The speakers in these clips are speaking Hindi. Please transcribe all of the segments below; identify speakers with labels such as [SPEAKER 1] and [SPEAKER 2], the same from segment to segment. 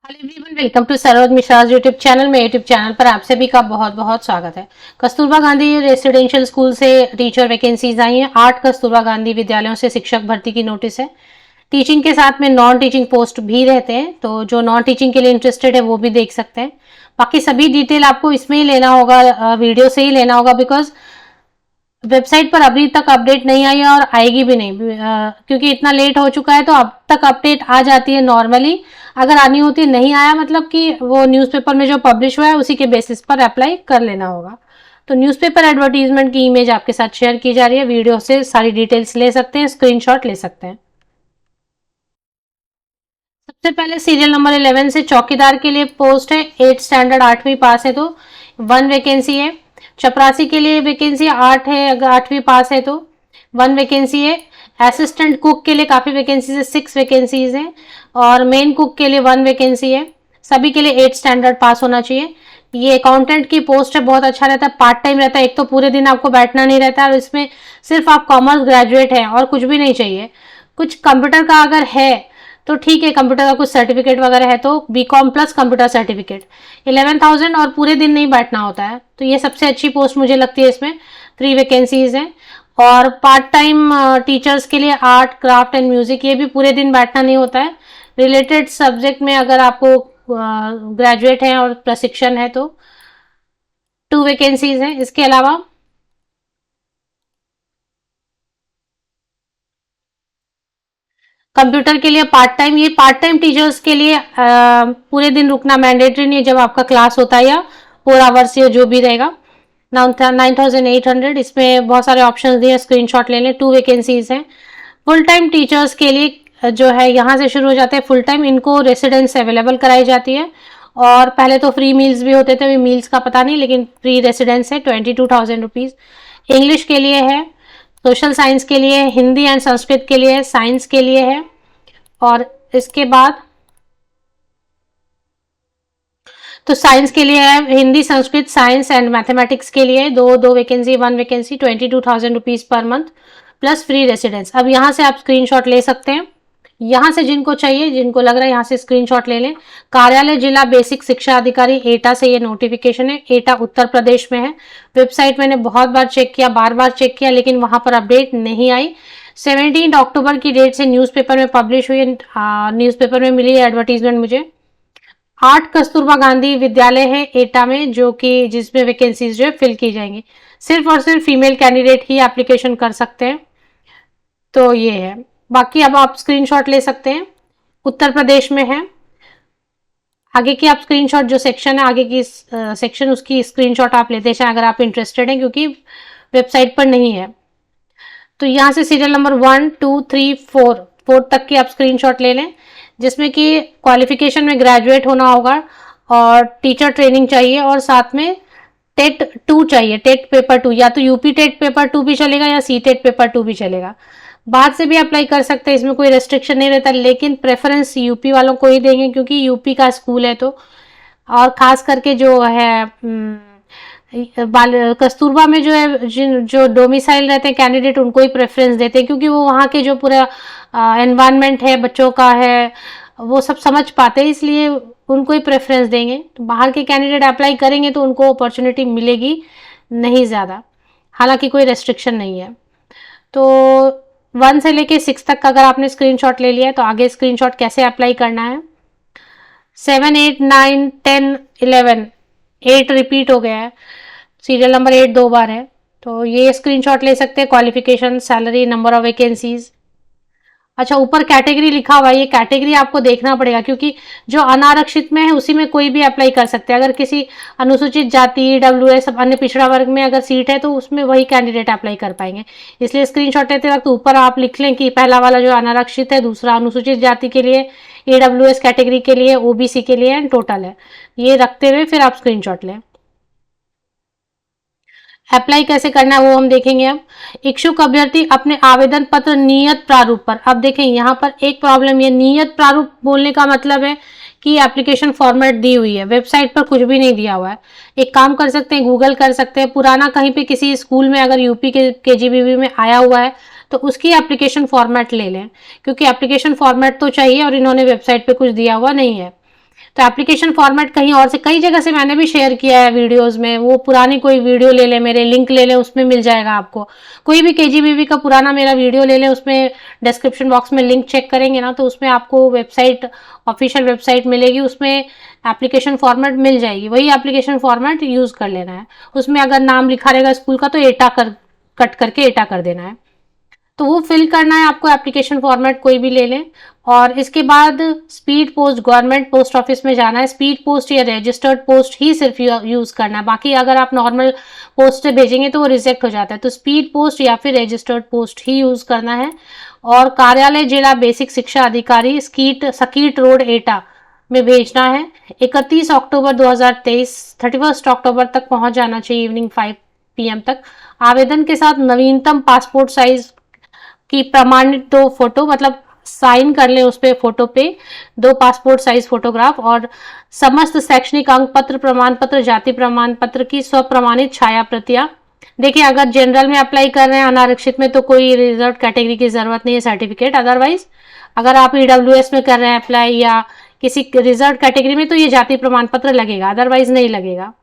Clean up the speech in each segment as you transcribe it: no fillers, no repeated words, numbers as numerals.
[SPEAKER 1] Hello everyone, welcome to Saroj Mishra YouTube channel में। यूट्यूब चैनल पर आप सभी का बहुत बहुत स्वागत है। कस्तूरबा गांधी रेसिडेंशियल स्कूल से टीचर वैकेंसीज आई हैं। 8 कस्तूरबा गांधी विद्यालयों से शिक्षक भर्ती की नोटिस है। टीचिंग के साथ में नॉन टीचिंग पोस्ट भी रहते हैं, तो जो नॉन टीचिंग के लिए इंटरेस्टेड है वो भी देख सकते हैं। बाकी सभी डिटेल आपको इसमें ही लेना होगा, वीडियो से ही लेना होगा, बिकॉज वेबसाइट पर अभी तक अपडेट नहीं आई है और आएगी भी नहीं, क्योंकि इतना लेट हो चुका है। तो अब तक अपडेट आ जाती है नॉर्मली, अगर आनी होती है नहीं आया मतलब कि वो न्यूज़पेपर में जो पब्लिश हुआ है उसी के बेसिस पर अप्लाई कर लेना होगा। तो न्यूज़पेपर एडवर्टीजमेंट की इमेज आपके साथ शेयर की जा रही है। वीडियो से सारी डिटेल्स ले सकते हैं, स्क्रीनशॉट ले सकते हैं। सबसे पहले सीरियल नंबर 11 से चौकीदार के लिए पोस्ट है। 8 स्टैंडर्ड 8वीं पास है तो 1 वैकेंसी है। चपरासी के लिए वैकेंसी 8 है, अगर 8वीं पास है तो 1 वैकेंसी है। असिस्टेंट कुक के लिए काफ़ी वैकेंसीज है, 6 वैकेंसीज हैं। और मेन कुक के लिए 1 वैकेंसी है। सभी के लिए 8 स्टैंडर्ड पास होना चाहिए। ये अकाउंटेंट की पोस्ट है, बहुत अच्छा रहता है, पार्ट टाइम रहता है। एक तो पूरे दिन आपको बैठना नहीं रहता है और इसमें सिर्फ आप कॉमर्स ग्रेजुएट हैं और कुछ भी नहीं चाहिए। कुछ कंप्यूटर का अगर है तो ठीक है, कंप्यूटर का कुछ सर्टिफिकेट वगैरह है तो बीकॉम प्लस कंप्यूटर सर्टिफिकेट। 11,000 और पूरे दिन नहीं बैठना होता है, तो ये सबसे अच्छी पोस्ट मुझे लगती है। इसमें 3 वैकेंसीज हैं। और पार्ट टाइम टीचर्स के लिए आर्ट क्राफ्ट एंड म्यूजिक, ये भी पूरे दिन बैठना नहीं होता है। रिलेटेड सब्जेक्ट में अगर आपको ग्रेजुएट हैं और प्रशिक्षण है तो 2 वैकेंसीज हैं। इसके अलावा कंप्यूटर के लिए पार्ट टाइम, ये पार्ट टाइम टीचर्स के लिए पूरे दिन रुकना मैंडेटरी नहीं है जब आपका क्लास होता है, या 4 आवर्स या जो भी रहेगा। 9,800, इसमें बहुत सारे ऑप्शंस दिए, स्क्रीनशॉट ले लें। 2 वैकेंसीज हैं। फुल टाइम टीचर्स के लिए जो है यहाँ से शुरू हो जाते हैं फुल टाइम, इनको रेसिडेंस अवेलेबल कराई जाती है। और पहले तो फ्री मील्स भी होते थे, मील्स का पता नहीं, लेकिन फ्री रेसिडेंस है। 22,000 रुपीज़। इंग्लिश के लिए है, सोशल साइंस के लिए, हिंदी एंड संस्कृत के लिए, साइंस के लिए है। और इसके बाद तो साइंस के लिए है, Hindi Sanskrit science and mathematics के लिए दो दो vacancy, 1 vacancy, 22,000 rupees per month plus free residence. अब यहाँ से आप स्क्रीनशॉट ले सकते हैं। यहाँ से जिनको चाहिए, जिनको लग रहा है यहाँ से स्क्रीनशॉट ले लें। कार्यालय जिला बेसिक शिक्षा अधिकारी एटा से ये नोटिफिकेशन है। एटा उत्तर प्रदेश में है। वेबसाइट मैंने बहुत बार चेक किया, बार बार चेक किया, लेकिन वहां पर अपडेट नहीं आई। 17 अक्टूबर की डेट से न्यूज़पेपर में पब्लिश हुई, न्यूज़पेपर में मिली एडवर्टीजमेंट मुझे। 8 कस्तूरबा गांधी विद्यालय है एटा में, जो कि जिसमें वैकेंसीज जो है फिल की जाएंगी। सिर्फ और सिर्फ फीमेल कैंडिडेट ही एप्लीकेशन कर सकते हैं। तो ये है। बाकी अब आप स्क्रीनशॉट ले सकते हैं। उत्तर प्रदेश में है। आगे की आप स्क्रीनशॉट, जो सेक्शन है आगे की सेक्शन, उसकी स्क्रीनशॉट आप लेते हैं अगर आप इंटरेस्टेड हैं, क्योंकि वेबसाइट पर नहीं है। तो यहाँ से सीरियल नंबर 1, 2, 3, 4 तक की आप स्क्रीनशॉट ले लें, जिसमें कि क्वालिफिकेशन में ग्रेजुएट होना होगा और टीचर ट्रेनिंग चाहिए, और साथ में टेट 2 चाहिए, टेट पेपर 2, या तो यूपी टेट पेपर 2 भी चलेगा या सी टेट पेपर 2 भी चलेगा। बाहर से भी अप्लाई कर सकते हैं, इसमें कोई रेस्ट्रिक्शन नहीं रहता, लेकिन प्रेफरेंस यूपी वालों को ही देंगे क्योंकि यूपी का स्कूल है तो। और खास करके जो है कस्तूरबा में जो है, जो डोमिसाइल रहते हैं कैंडिडेट, उनको ही प्रेफरेंस देते हैं, क्योंकि वो वहाँ के जो पूरा एनवायरनमेंट है बच्चों का है वो सब समझ पाते हैं, इसलिए उनको ही प्रेफरेंस देंगे। तो बाहर के कैंडिडेट अप्लाई करेंगे तो उनको अपॉर्चुनिटी मिलेगी नहीं ज़्यादा, हालांकि कोई रेस्ट्रिक्शन नहीं है। तो 1 से लेके 6 तक का अगर आपने स्क्रीनशॉट ले लिया है तो आगे स्क्रीनशॉट कैसे अप्लाई करना है। 7, 8, 9, 10, 11, 8 रिपीट हो गया है। सीरियल नंबर 8 2 बार है, तो ये स्क्रीनशॉट ले सकते हैं। Qualification, salary, number of vacancies. अच्छा, ऊपर कैटेगरी लिखा हुआ है, ये कैटेगरी आपको देखना पड़ेगा, क्योंकि जो अनारक्षित में है उसी में कोई भी अप्लाई कर सकते हैं। अगर किसी अनुसूचित जाति, ईडब्ल्यूएस, अन्य पिछड़ा वर्ग में अगर सीट है तो उसमें वही कैंडिडेट अप्लाई कर पाएंगे। इसलिए स्क्रीनशॉट लेते वक्त ऊपर आप लिख लें कि पहला वाला जो अनारक्षित है, दूसरा अनुसूचित जाति के लिए, ईडब्ल्यूएस कैटेगरी के लिए, ओबीसी के लिए एंड टोटल है। ये रखते हुए फिर आप स्क्रीनशॉट लें। अप्लाई कैसे करना है वो हम देखेंगे। अब इच्छुक अभ्यर्थी अपने आवेदन पत्र नियत प्रारूप पर, अब देखें यहाँ पर एक प्रॉब्लम, ये नियत प्रारूप बोलने का मतलब है कि एप्लीकेशन फॉर्मेट दी हुई है, वेबसाइट पर कुछ भी नहीं दिया हुआ है। एक काम कर सकते हैं, गूगल कर सकते हैं, पुराना कहीं पे किसी स्कूल में अगर यूपी के केजीबीवी में आया हुआ है तो उसकी एप्लीकेशन फॉर्मेट ले लें, क्योंकि एप्लीकेशन फॉर्मेट तो चाहिए और इन्होंने वेबसाइट पे कुछ दिया हुआ नहीं है। तो एप्लीकेशन फॉर्मेट कहीं और से, कई जगह से मैंने भी शेयर किया है वीडियोस में, वो पुरानी कोई वीडियो ले ले, मेरे लिंक ले ले, उसमें मिल जाएगा आपको। कोई भी केजीबीवी का पुराना मेरा वीडियो ले ले, उसमें डिस्क्रिप्शन बॉक्स में लिंक चेक करेंगे ना, तो उसमें आपको वेबसाइट, ऑफिशियल वेबसाइट मिलेगी, उसमें एप्लीकेशन फॉर्मेट मिल जाएगी, वही एप्लीकेशन फॉर्मेट यूज कर लेना है। उसमें अगर नाम लिखा रहेगा स्कूल का, तो एटा कट करके एटा कर देना है, तो वो फिल करना है आपको, एप्लीकेशन फॉर्मेट कोई भी ले लें। और इसके बाद speed post, government post office में जाना है, स्पीड पोस्ट या रजिस्टर्ड पोस्ट ही सिर्फ यूज करना है, बाकी अगर आप नॉर्मल पोस्ट से भेजेंगे तो वो रिजेक्ट हो जाता है, तो स्पीड पोस्ट या फिर रजिस्टर्ड पोस्ट ही यूज करना है। और कार्यालय जिला बेसिक शिक्षा अधिकारी सकीट रोड एटा में भेजना है। 31 अक्टूबर 2023, 31 अक्टूबर तक पहुंच जाना चाहिए, इवनिंग 5 PM तक। आवेदन के साथ नवीनतम पासपोर्ट साइज की प्रमाणित 2 फोटो, मतलब साइन कर ले उस पे, फोटो पे 2 पासपोर्ट साइज फोटोग्राफ, और समस्त शैक्षणिक अंक पत्र, प्रमाण पत्र, जाति प्रमाण पत्र की स्वप्रमाणित छाया प्रतियां। देखिए, अगर जनरल में अप्लाई कर रहे हैं, अनारक्षित में, तो कोई रिजर्व कैटेगरी की जरूरत नहीं है सर्टिफिकेट, अदरवाइज अगर आप ईडब्ल्यूएस में कर रहे हैं अप्लाई या किसी रिजर्व कैटेगरी में, तो ये जाति प्रमाण पत्र लगेगा, अदरवाइज नहीं लगेगा।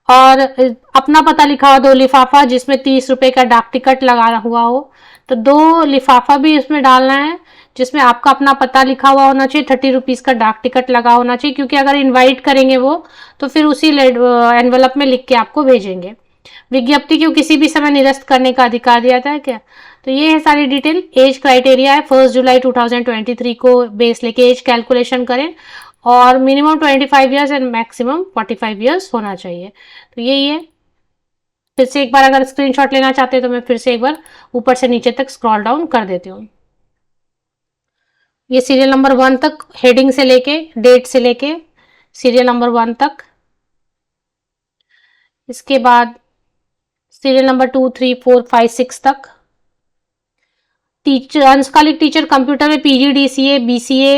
[SPEAKER 1] और अपना पता लिखा हुआ 2 लिफाफा, जिसमें 30 रुपए का डाक टिकट लगा हुआ हो, तो 2 लिफाफा भी इसमें डालना है, जिसमें आपका अपना पता लिखा हुआ होना चाहिए, 30 रुपीज का डाक टिकट लगा होना चाहिए, क्योंकि अगर इनवाइट करेंगे वो, तो फिर उसी एनवलप में लिख के आपको भेजेंगे। विज्ञप्ति को किसी भी समय निरस्त करने का अधिकार दिया था क्या, तो ये है सारी डिटेल। एज क्राइटेरिया है 1 जुलाई 2023 को बेस लेके एज कैलकुलेशन करें, और minimum 25 years and maximum 45 years होना चाहिए, तो यही है। फिर से एक बार अगर स्क्रीनशॉट लेना चाहते हैं तो मैं फिर से एक बार ऊपर से नीचे तक स्क्रॉल डाउन कर देती हूँ। ये सीरियल नंबर 1 तक, हेडिंग से लेके, डेट से लेके सीरियल नंबर 1 तक। इसके बाद सीरियल नंबर 2, 3, 4, 5, 6 तक। टीचर, अंशकालिक टीचर कंप्यूटर में PGDCA, BCA,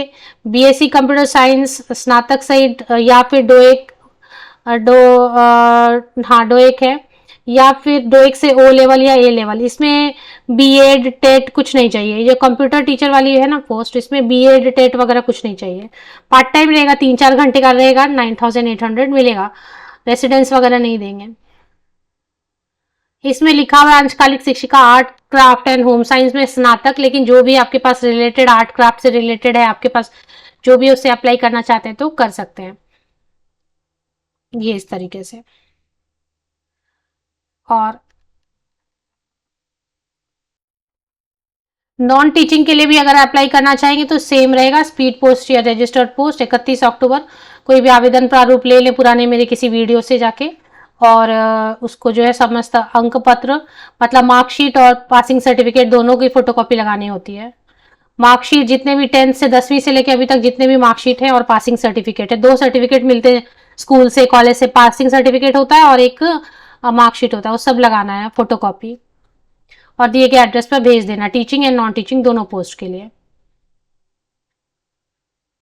[SPEAKER 1] BSc computer science स्नातक सहित, या फिर डोएक, हाँ डोएक है, या फिर डोएक से O लेवल या A लेवल। इसमें B.Ed टेट कुछ नहीं चाहिए, ये कंप्यूटर टीचर वाली है ना पोस्ट, इसमें B.Ed टेट वगैरह कुछ नहीं चाहिए। पार्ट टाइम रहेगा, 3-4 घंटे का रहेगा, 9800 मिलेगा, रेसिडेंस वगैरह नहीं देंगे। इसमें लिखा हुआ है अंशकालिक शिक्षिका art craft and home science में स्नातक, लेकिन जो भी आपके पास रिलेटेड, आर्ट क्राफ्ट से रिलेटेड है आपके पास, जो भी उससे अप्लाई करना चाहते हैं तो कर सकते हैं, ये इस तरीके से। और नॉन टीचिंग के लिए भी अगर अप्लाई करना चाहेंगे तो सेम रहेगा, स्पीड पोस्ट या रजिस्टर्ड पोस्ट। 31 अक्टूबर कोई भी आवेदन प्रारूप ले लें पुराने मेरे किसी वीडियो से जाके, और उसको जो है समस्त अंक पत्र, मतलब मार्कशीट और पासिंग सर्टिफिकेट दोनों की फोटोकॉपी लगानी होती है। मार्कशीट जितने भी 10th से 10वीं से लेके अभी तक जितने भी मार्कशीट है और पासिंग सर्टिफिकेट है, 2 सर्टिफिकेट मिलते हैं स्कूल से, कॉलेज से, पासिंग सर्टिफिकेट होता है और एक मार्कशीट होता है, वो सब लगाना है फोटोकॉपी, और दिए गए एड्रेस पर भेज देना, टीचिंग एंड नॉन टीचिंग दोनों पोस्ट के लिए।